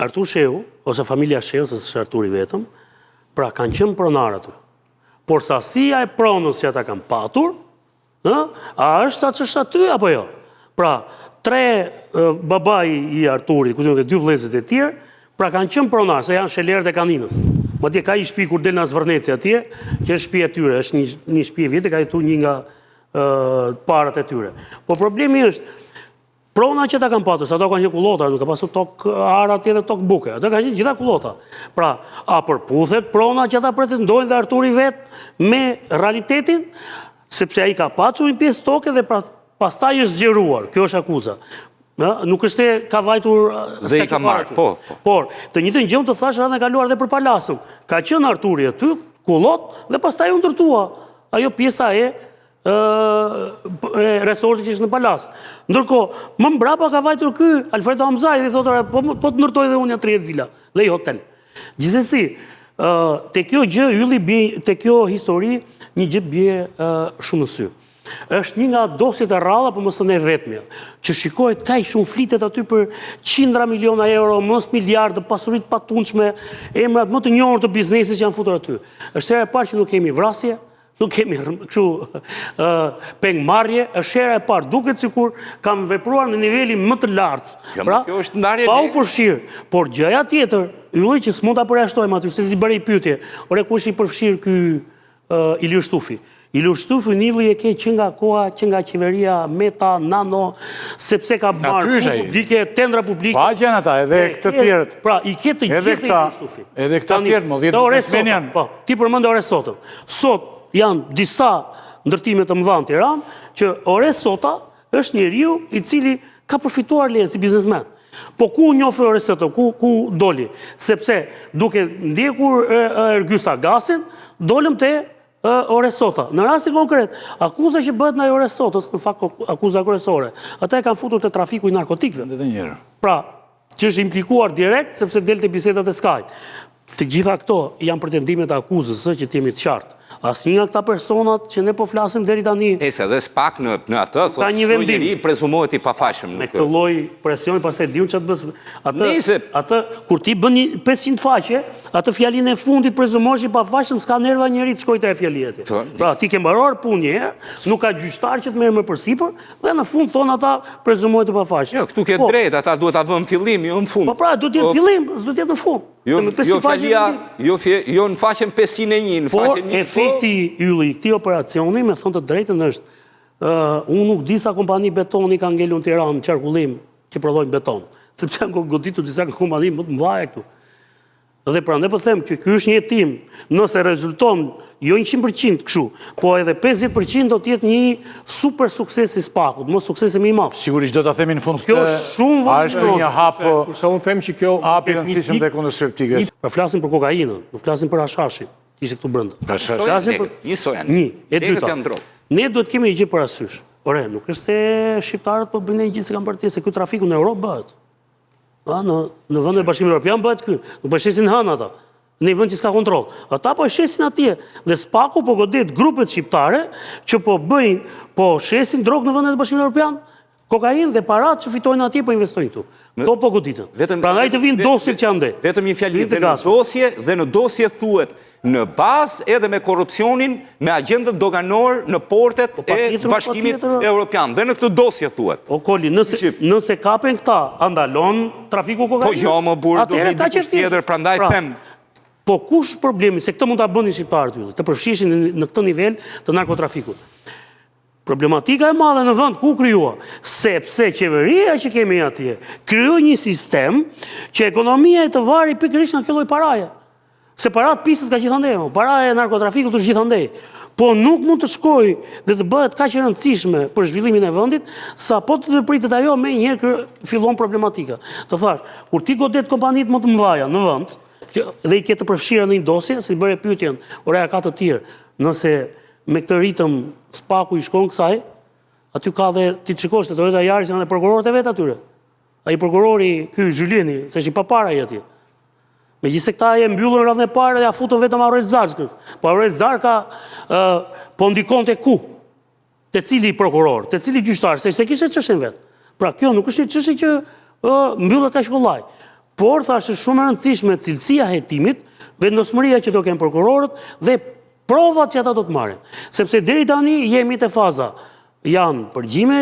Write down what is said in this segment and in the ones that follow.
Artur Shehu, ose familja Shehu, se s'është Arturi vetëm, pra kanë qenë pronar aty. Por sasia e pronës që ata kanë patur, a është atë që është aty apo jo? Pra, 3 babai i Arturit, ku dhe 2 vëllezërit e tjerë, pra kanë qenë pronar, se janë shelerët e kaninës. Madje ka i shtëpi kur del në Zvërneci atje, që është shtëpi e tyre, është një shtëpi e vjetë, ka jetu një nga parat e tyre. Po problemi është, prona që ta kanë patur, se ato kanë qenë kullota, nuk ka pasur tokë ara atje dhe tokë buke, ato kanë qenë gjitha kullota. Pra, a përputhet prona që ata pretendojnë dhe Arturi vetë me realitetin, sepse ai ka patur një pjesë toke dhe pastaj është zgjeruar. Kjo është akuza. Nuk është e ka vajtur dhe i ka marrë, po. Por, të njëjtën gjë të thash edhe kaluar dhe për palasën. Ka qenë Arturi aty, kullot, dhe pastaj u ndërtua ajo pjesa e resorti që ishtë në palas. Ndërkohë, më mbrapa ka vajtur ky Alfredo Hamzaj dhe thotë, po të ndërtoj dhe unë 30 vila dhe i hotel. Gjithsesi, te kjo gjë ylli bie, te kjo histori një gjë bie shumë në sy. Është një nga dosjet e rralla, për mësën e vetmja, që shikohet kaq shumë flitet aty për 100 miliona euro, mos miliardë, pasurit patunçme, emrat më të njohur të biznesit që janë futur aty. Është hera e parë që nuk kemi vrasje, nuk kemi kështu pengmarrje, është hera e parë, duket sikur kam vepruar në nivelin më të lartë. Pra, pa u përfshirë, por gjëja tjetër, ylli që s'mund ta përjashtojmë aty, se ti bëre pyetje, ore kush i përfshir ky Ilir Shtufi? Ilir Shtufi Nilli e ke që nga koha, që nga qeveria Meta, Nano, sepse ka marrë publike, tendra publike. Pa që janë ata, edhe këtë tjerët. Pra, i ke të gjithë Ilir Shtufi. Edhe këta tjerët, mos jetë në Smenjan. Ti përmend ore sotëm. Sot janë disa ndërtime të mëdha në Tiranë, që ore sota është njeriu i cili ka përfituar lejen si biznesmen. Po ku njohë ore sota, ku doli? Sepse duke ndjekur Ergysa Gasin, dolëm te ore sota. Në rastin konkret, akuza që bëhet në ore sotës, në fakt akuza kryesore, ata e kanë futur te trafiku i narkotikëve. Pra, që është implikuar direkt sepse delte bisedat e Skype. Të gjitha këto janë pretendimet e akuzës, që t'jemi të qartë. Asnjë nga këta personat që ne po flasim deri tani. Nëse dhe SPAK në atë, thotë njëri prezumohet i pafajshëm. Me këtë lloj presioni pastaj diun ç'të bës. Atë kur ti bën 500 faqe, atë fjalinë e fundit prezumohesh i pafajshëm, s'ka nerva njëri të shkojë te fjalia e tij. Pra ti ke mbaruar punë një herë, nuk ka gjyqtar që të merr më përsipër dhe në fund thon ata prezumohet i pafajshëm. Jo, këtu ke drejt, ata duhet ta vënë fillim, jo në fund. Po pra, duhet të jetë fillim, duhet të jetë në fund. Jo në faqen 501, në faqen 1. Por efekti ylli i këtij operacioni, me thënë të drejtën, është unë nuk di sa kompani betoni kanë ngelur në Tiranë në qarkullim që prodhojnë beton, sepse janë goditur disa kompani më të mëdha këtu. Dhe prandaj po them që ky është një hetim, nëse rezulton jo 100% kështu, po edhe 50% do të jetë një super sukses i SPAK-ut, më suksesi më i madh. Sigurisht do ta themi në fund kjo shumë është një hap, kurse unë them që kjo hapi rëndësishëm tek kundërshpërtikës. Po flasim për kokainën, nuk flasim për hashashin, ishte këtu brenda. Flasim për një sojan. E dyta. Ne duhet kemi një gjë parasysh. Ore, nuk është se shqiptarët po bëjnë gjë se kanë bërë se ky trafiku në Europë bëhet. Në vëndë e Bashkimit Evropian bëhet ky, nuk po shesin hënë ata, në një vënd që s'ka kontrol. Ata po shesin atje, dhe SPAK-u po godet grupet shqiptare që po bëjnë, po shesin drogë në vëndet e Bashkimit Evropian, kokainë dhe parat që fitojnë atje po investojnë këtu. To po goditën. Prandaj të vinë dosjet që ande. Vetëm një fjali dhe në dosje thuhet në bazë edhe me korrupsionin me agjendën doganor në portet e Bashkimit Evropian. Dhe në këtë dosje thuhet. O Koli, nëse kapen këta, andalon trafiku kokainës? Po jo, më burë, do vi dikush tjetër, prandaj them. Po kush problemi, se këtë mund ta bënin shqiptarët ylle, të përfshishin në këtë nivel të narkotrafikut. Problematika e madhe në vend ku krijua, sepse qeveria që kemi atje krijoi një sistem që ekonomia e të vari pikërisht nga kjo lloj paraje. Se parat pisët ka gjithandej, para e narkotrafikut është gjithandej. Po nuk mund të shkoj dhe të bëhet kaq e rëndësishme për zhvillimin e vendit, sa po të pritet ajo me njëherë fillon problematika. Të thash, kur ti godet kompanitë më të mëdha në vend, dhe i ke të përfshirë në një dosje, si bëre pyetjen, ora ka të tjerë, nëse me këtë ritëm SPAK-u i shkon kësaj, aty ka dhe ti të shikosh të Toyota Yaris janë prokurorët e vet atyre. Ai prokurori ky Zhylieni, se është i papara i atij. Megjithëse këta e mbyllën radhën e parë dhe ja futën vetëm Aurel Zarka. Po Aurel Zarka po ndikonte ku? Te cili prokuror, te cili gjyqtar, se kishte çështën vet. Pra kjo nuk është një çështje që mbyllet kaq kollaj. por thashë shumë e rëndësishme cilësia e hetimit, vendosmëria që do kenë prokurorët dhe provat që ata do të marrin. Sepse deri tani jemi te faza, janë përgjime,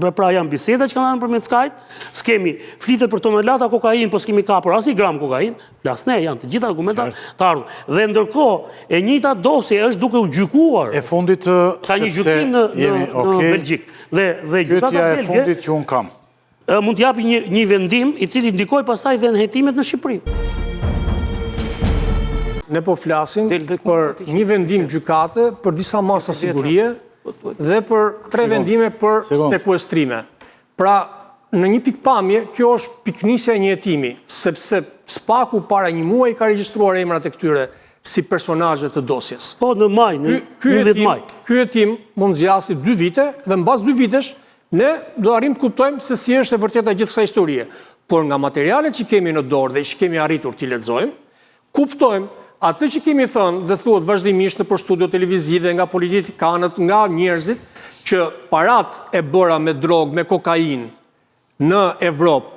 pra janë biseda që kanë nëpërmjet Skype, s'kemi flitet për tonelata kokainë, po s'kemi kapur as një gram kokainë, flasne, janë të gjitha dokumenta të ardhur. Dhe ndërkohë, e njëjta dosje është duke u gjykuar. E fundit ka një gjykim në Belgjik. Dhe gjykata e fundit që unë kam. Mund t'japi një vendim i cili ndikoj pastaj dhe në hetimet në Shqipëri. Ne po flasim për një vendim gjykate për disa masa sigurie dhe për 3 vendime për sekuestrime. Pra, në një pikpamje, kjo është piknisja e një hetimi, sepse Spaku para një muaj ka regjistruar emrat e këtyre si personazhe të dosjes. Po, në maj, në 10 maj. Ky hetim mund zgjasë 2 vite dhe mbas 2 vitesh ne do arrim të kuptojmë se si është e vërteta gjithë kësaj historie. Por nga materialet që kemi në dorë dhe që kemi arritur t'i lexojmë, kuptojmë atë që kemi thënë dhe thuhet vazhdimisht në për studio televizive nga politikanët, nga njerëzit, që parat e bëra me drogë, me kokainë në Evropë,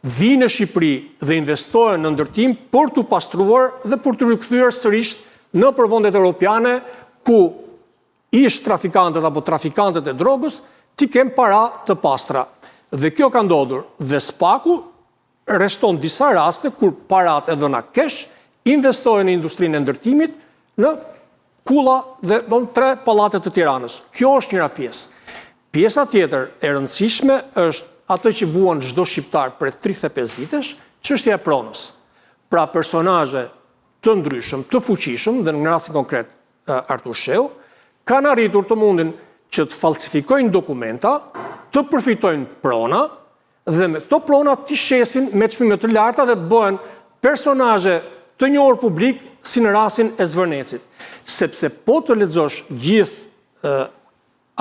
vinë në Shqipëri dhe investohen në ndërtim për të pastruar dhe për të rikthyer sërish në përvendet europiane ku ish trafikantët apo trafikantët e drogës ti kem para të pastra. Dhe kjo ka ndodhur. Dhe Spaku rreston disa raste kur parat e dhëna kesh investojnë në industrinë e ndërtimit në kulla dhe 3 pallate të Tiranës. Kjo është njëra pjesë. Pjesa tjetër e rëndësishme është atë që vuan çdo shqiptar për 35 vitesh, çështja e pronës. Pra personazhe të ndryshëm, të fuqishëm, dhe në rastin konkret Artur Sheu, kanë arritur të mundin që të falsifikojnë dokumenta, të përfitojnë prona dhe me këto prona të shesin me çmime të larta dhe të bëhen personazhe të njohur publik si në rastin e Zvërnecit. Sepse po të lexosh gjithë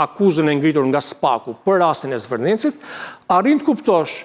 akuzën e ngritur nga Spaku për rastin e Zvërnecit, arrin të kuptosh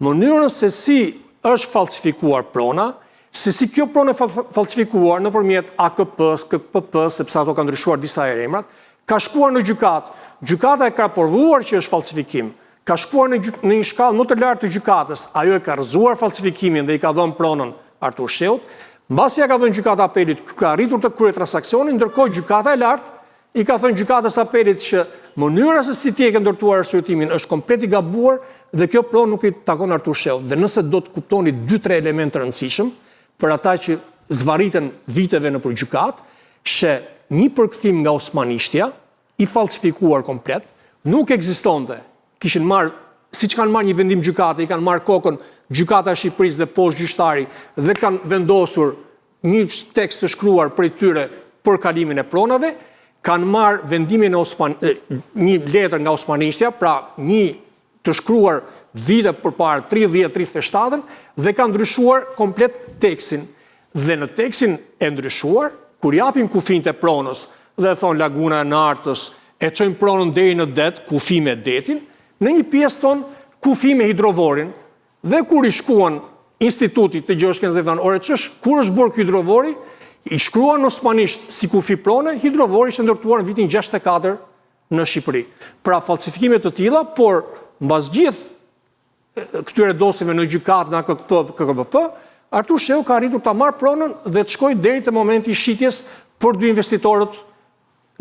mënyrën se si është falsifikuar prona, se si kjo pronë e falsifikuar nëpërmjet AKP-s, KPP-s, sepse ato kanë ndryshuar disa herë emrat, ka shkuar në gjykatë. Gjykata e ka provuar që është falsifikim. Ka shkuar në një shkallë më të lartë të gjykatës, ajo e ka rrëzuar falsifikimin dhe i ka dhënë pronën Artur Sheut. Mbasi ja ka thënë gjykata apelit, ka arritur të kryejë transaksionin, ndërkohë gjykata e lartë i ka thënë gjykatës apelit që mënyra se si ti e ke ndërtuar arsyetimin është komplet i gabuar dhe kjo pronë nuk i takon Artur Sheut. Dhe nëse do të kuptoni 2-3 elemente të rëndësishëm për ata që zvariten viteve nëpër gjykatë, që një përkthim nga Osmanishtja i falsifikuar komplet nuk ekzistonte. Kishin marrë, siç kanë marrë një vendim gjykate, i kanë marrë kokën Gjykata e Shqipërisë dhe poshtë gjyqtari dhe kanë vendosur një tekst të shkruar prej tyre për kalimin e pronave, kanë marrë vendimin e një letër nga Osmanishtja, pra një të shkruar vite përpara 30-37 dhe kanë ndryshuar komplet tekstin. Dhe në tekstin e ndryshuar, kur japim kufijtë e pronës dhe thon Laguna e Nartës, e çojmë pronën deri në det, kufi me detin, në një pjesë thon kufi me hidrovorin. Dhe kur i shkuan institutit të Gjoshkën dhe thanë, ore kur është bërë ky hidrovori, i shkruan në osmanisht si kufi prone, hidrovori ishte ndërtuar në vitin 64 në Shqipëri. Pra falsifikime të tilla, por mbas gjithë këtyre dosjeve në gjykatë në KPP, Artur Sheu ka arritur ta marrë pronën dhe të shkojë deri te momenti i shitjes për 2 investitorët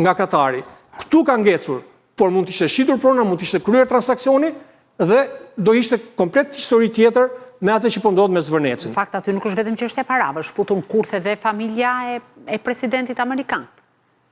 nga Katari. Ktu ka ngecur, por mund të ishte shitur prona, mund të ishte kryer transaksioni dhe do ishte komplet histori tjetër me atë që po ndodh me Zvërnecin. Në fakt aty nuk është vetëm çështja e parave, është futur në kurthe dhe familja e presidentit amerikan.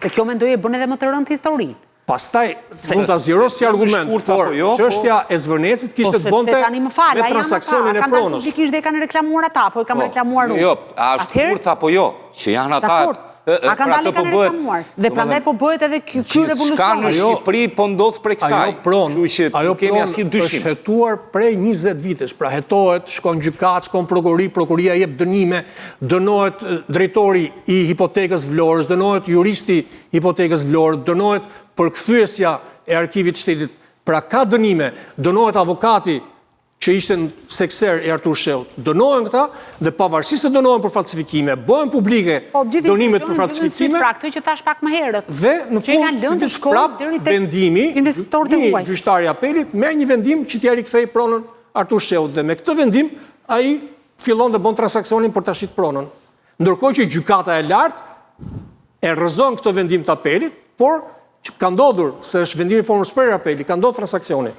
Se kjo mendoj e bën edhe më të rëndë historinë. Pastaj mund ta zgjeros si argument, por çështja e Zvërnecit kishte të bënte me transaksionin e pronës. Publikisht dhe kanë reklamuar ata, po e kam reklamuar unë. Jo, a është kurth apo jo? Që janë ata. A kanë dalë kanë reklamuar. Dhe prandaj po bëhet edhe ky revolucion. Ka në Shqipëri po ndodh prej kësaj. Ajo pronë është hetuar prej 20 vitesh. Pra hetohet, shkon gjykat, shkon prokurori, prokuria jep dënime, dënohet drejtori i hipotekës Vlorës, dënohet juristi i hipotekës Vlorës, dënohet përkthyesja e arkivit shtetit. Pra ka dënime, dënohet avokati që ishte në sekser e Artur Sheut. Dënohen këta dhe pavarësisht se dënohen për falsifikime, bëhen publike dënimet për falsifikime. Pra këtë që thash pak më herët. Dhe në fund prap vendimi, një gjyqtari i apelit merr një vendim që t'ia rikthej pronën Artur Sheut dhe me këtë vendim ai fillon të bën transaksionin për ta shit pronën. Ndërkohë që gjykata e lartë e rrëzon këtë vendim të apelit, por ka ndodhur, se është vendimi i formës për apeli, ka ndodhur transaksioni.